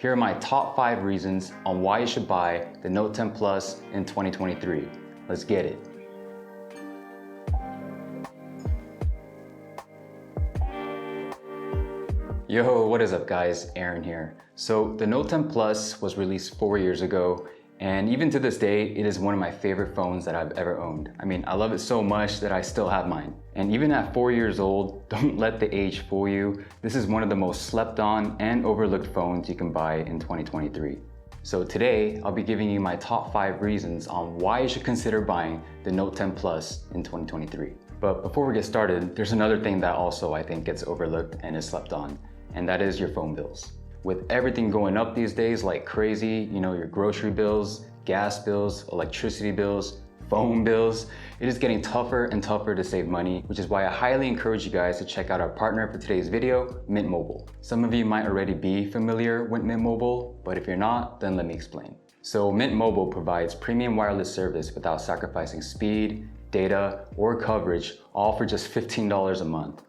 Here are my top 5 reasons on why you should buy the Note 10 Plus in 2023. Let's get it. Yo, what is up guys? Aaron here. So the Note 10 Plus was released 4 years ago, and even to this day, it is one of my favorite phones that I've ever owned. I mean, I love it so much that I still have mine. And even at 4 years old, don't let the age fool you. This is one of the most slept on and overlooked phones you can buy in 2023. So today, I'll be giving you my top 5 reasons on why you should consider buying the Note 10 Plus in 2023. But before we get started, there's another thing that also I think gets overlooked and is slept on, and that is your phone bills. With everything going up these days like crazy, your grocery bills, gas bills, electricity bills, phone bills, it is getting tougher and tougher to save money, which is why I highly encourage you guys to check out our partner for today's video, Mint Mobile. Some of you might already be familiar with Mint Mobile, but if you're not, then let me explain. So Mint Mobile provides premium wireless service without sacrificing speed, data, or coverage, all for just $15 a month.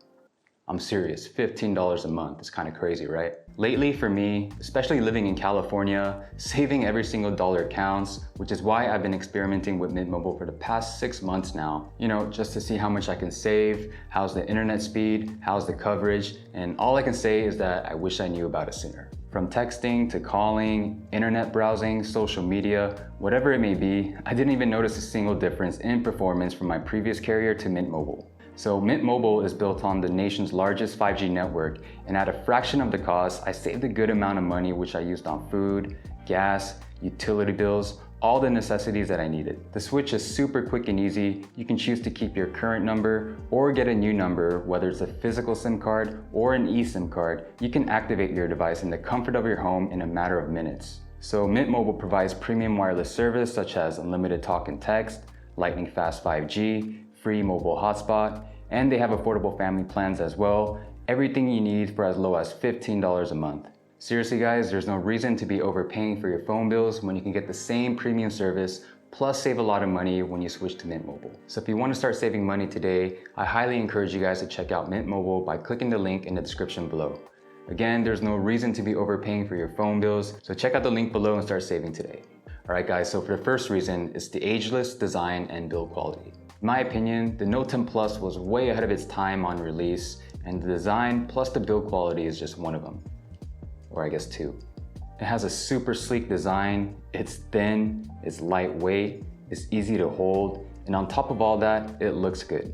I'm serious, $15 a month is kind of crazy, right? Lately for me, especially living in California, saving every single dollar counts, which is why I've been experimenting with Mint Mobile for the past 6 months now, just to see how much I can save, how's the internet speed, how's the coverage, and all I can say is that I wish I knew about it sooner. From texting to calling, internet browsing, social media, whatever it may be, I didn't even notice a single difference in performance from my previous carrier to Mint Mobile. So Mint Mobile is built on the nation's largest 5G network, and at a fraction of the cost, I saved a good amount of money which I used on food, gas, utility bills, all the necessities that I needed. The switch is super quick and easy. You can choose to keep your current number or get a new number, whether it's a physical SIM card or an eSIM card. You can activate your device in the comfort of your home in a matter of minutes. So Mint Mobile provides premium wireless service such as unlimited talk and text, lightning fast 5G, free mobile hotspot, and they have affordable family plans as well. Everything you need for as low as $15 a month. Seriously guys, there's no reason to be overpaying for your phone bills when you can get the same premium service plus save a lot of money when you switch to Mint Mobile. So if you want to start saving money today, I highly encourage you guys to check out Mint Mobile by clicking the link in the description below. Again, there's no reason to be overpaying for your phone bills, so check out the link below and start saving today. Alright guys, so for the first reason, it's the ageless design and build quality. In my opinion, the Note 10 Plus was way ahead of its time on release, and the design plus the build quality is just one of them. Or I guess two. It has a super sleek design, it's thin, it's lightweight, it's easy to hold, and on top of all that, it looks good.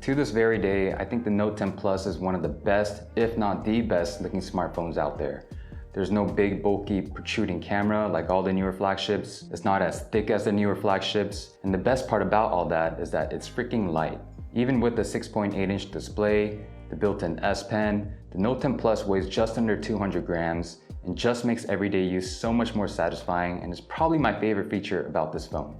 To this very day, I think the Note 10 Plus is one of the best, if not the best looking smartphones out there. There's no big, bulky, protruding camera like all the newer flagships. It's not as thick as the newer flagships. And the best part about all that is that it's freaking light. Even with the 6.8-inch display, the built-in S Pen, the Note 10 Plus weighs just under 200 grams and just makes everyday use so much more satisfying, and is probably my favorite feature about this phone.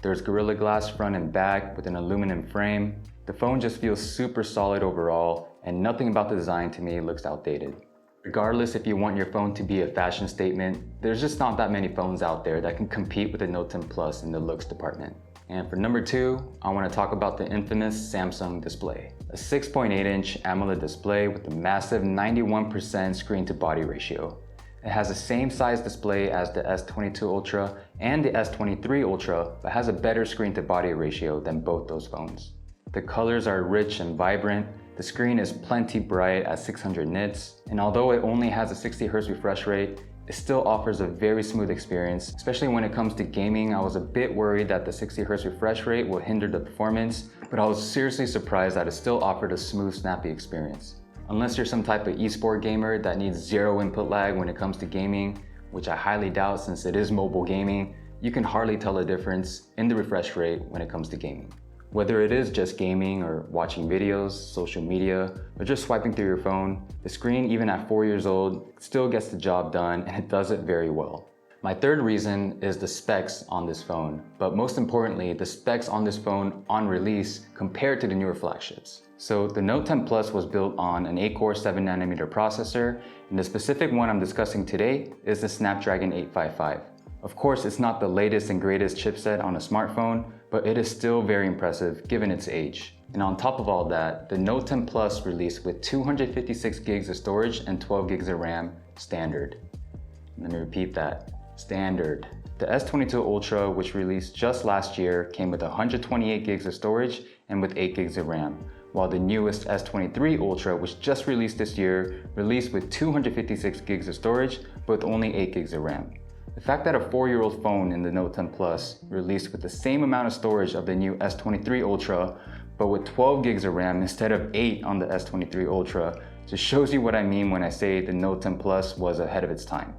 There's Gorilla Glass front and back with an aluminum frame. The phone just feels super solid overall, and nothing about the design to me looks outdated. Regardless if you want your phone to be a fashion statement, there's just not that many phones out there that can compete with the Note 10 Plus in the looks department. And for number 2, I want to talk about the infamous Samsung display. A 6.8-inch AMOLED display with a massive 91% screen to body ratio. It has the same size display as the S22 Ultra and the S23 Ultra, but has a better screen to body ratio than both those phones. The colors are rich and vibrant. The screen is plenty bright at 600 nits, and although it only has a 60 Hz refresh rate, it still offers a very smooth experience, especially when it comes to gaming. I was a bit worried that the 60 Hz refresh rate would hinder the performance, but I was seriously surprised that it still offered a smooth, snappy experience. Unless you're some type of esport gamer that needs zero input lag when it comes to gaming, which I highly doubt since it is mobile gaming, you can hardly tell a difference in the refresh rate when it comes to gaming. Whether it is just gaming or watching videos, social media, or just swiping through your phone, the screen, even at 4 years old, still gets the job done, and it does it very well. My third reason is the specs on this phone, but most importantly, the specs on this phone on release compared to the newer flagships. So the Note 10 Plus was built on an 8-core 7nm processor, and the specific one I'm discussing today is the Snapdragon 855. Of course, it's not the latest and greatest chipset on a smartphone, but it is still very impressive given its age. And on top of all that, the Note 10 Plus released with 256 gigs of storage and 12 gigs of RAM standard. Let me repeat that, standard. The S22 Ultra, which released just last year, came with 128 gigs of storage and with 8 gigs of RAM, while the newest S23 Ultra, which just released this year, released with 256 gigs of storage, but with only 8 gigs of RAM. The fact that a 4-year-old phone in the Note 10 Plus released with the same amount of storage of the new S23 Ultra, but with 12 gigs of RAM instead of 8 on the S23 Ultra, just shows you what I mean when I say the Note 10 Plus was ahead of its time.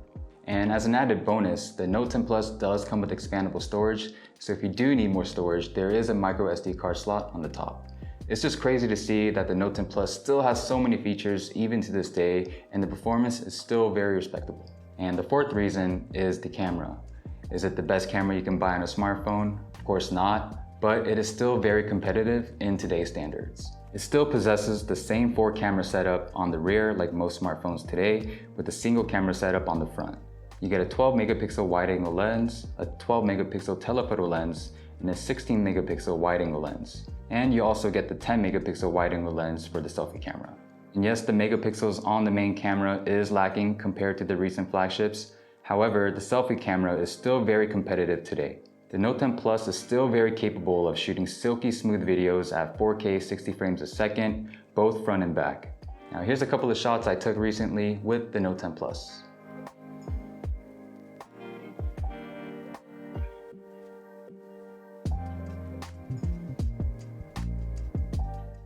And as an added bonus, the Note 10 Plus does come with expandable storage, so if you do need more storage, there is a micro SD card slot on the top. It's just crazy to see that the Note 10 Plus still has so many features even to this day, and the performance is still very respectable. And the fourth reason is the camera. Is it the best camera you can buy on a smartphone? Of course not, but it is still very competitive in today's standards. It still possesses the same 4-camera setup on the rear like most smartphones today, with a single camera setup on the front. You get a 12 megapixel wide-angle lens, a 12 megapixel telephoto lens, and a 16 megapixel wide-angle lens. And you also get the 10 megapixel wide-angle lens for the selfie camera. And yes, the megapixels on the main camera is lacking compared to the recent flagships. However, the selfie camera is still very competitive today. The Note 10 Plus is still very capable of shooting silky smooth videos at 4K 60 frames a second, both front and back. Now here's a couple of shots I took recently with the Note 10 Plus.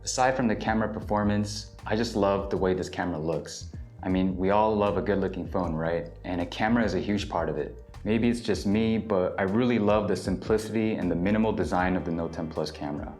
Aside from the camera performance, I just love the way this camera looks. I mean, we all love a good looking phone, right? And a camera is a huge part of it. Maybe it's just me, but I really love the simplicity and the minimal design of the Note 10 Plus camera.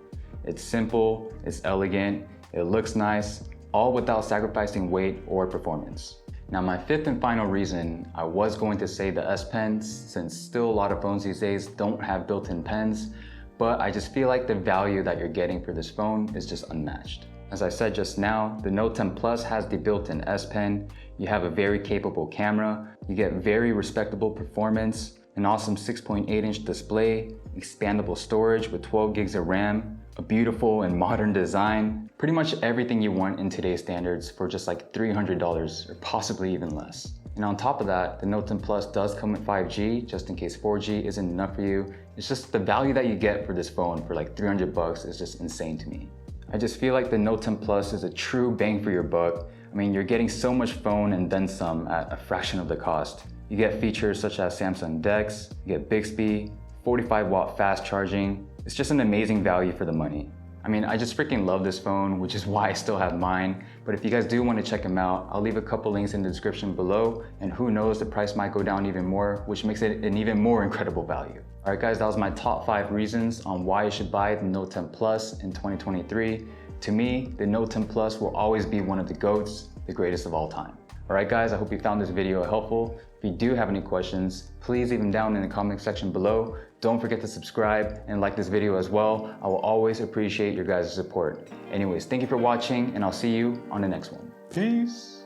It's simple, it's elegant, it looks nice, all without sacrificing weight or performance. Now my fifth and final reason, I was going to say the S Pen, since still a lot of phones these days don't have built-in pens, but I just feel like the value that you're getting for this phone is just unmatched. As I said just now, the Note 10 Plus has the built-in S Pen, you have a very capable camera, you get very respectable performance, an awesome 6.8-inch display, expandable storage with 12 gigs of RAM, a beautiful and modern design, pretty much everything you want in today's standards for just like $300 or possibly even less. And on top of that, the Note 10 Plus does come with 5G, just in case 4G isn't enough for you. It's just the value that you get for this phone for like $300 is just insane to me. I just feel like the Note 10 Plus is a true bang for your buck. I mean, you're getting so much phone and then some at a fraction of the cost. You get features such as Samsung DeX, you get Bixby, 45-watt fast charging. It's just an amazing value for the money. I mean, I just freaking love this phone, which is why I still have mine. But if you guys do want to check them out, I'll leave a couple links in the description below, and who knows, the price might go down even more, which makes it an even more incredible value. All right guys, that was my top 5 reasons on why you should buy the Note 10 Plus in 2023. To me, the Note 10 Plus will always be one of the GOATs, the greatest of all time. All right guys, I hope you found this video helpful. If you do have any questions, please leave them down in the comment section below. Don't forget to subscribe and like this video as well. I will always appreciate your guys' support. Anyways, thank you for watching, and I'll see you on the next one. Peace.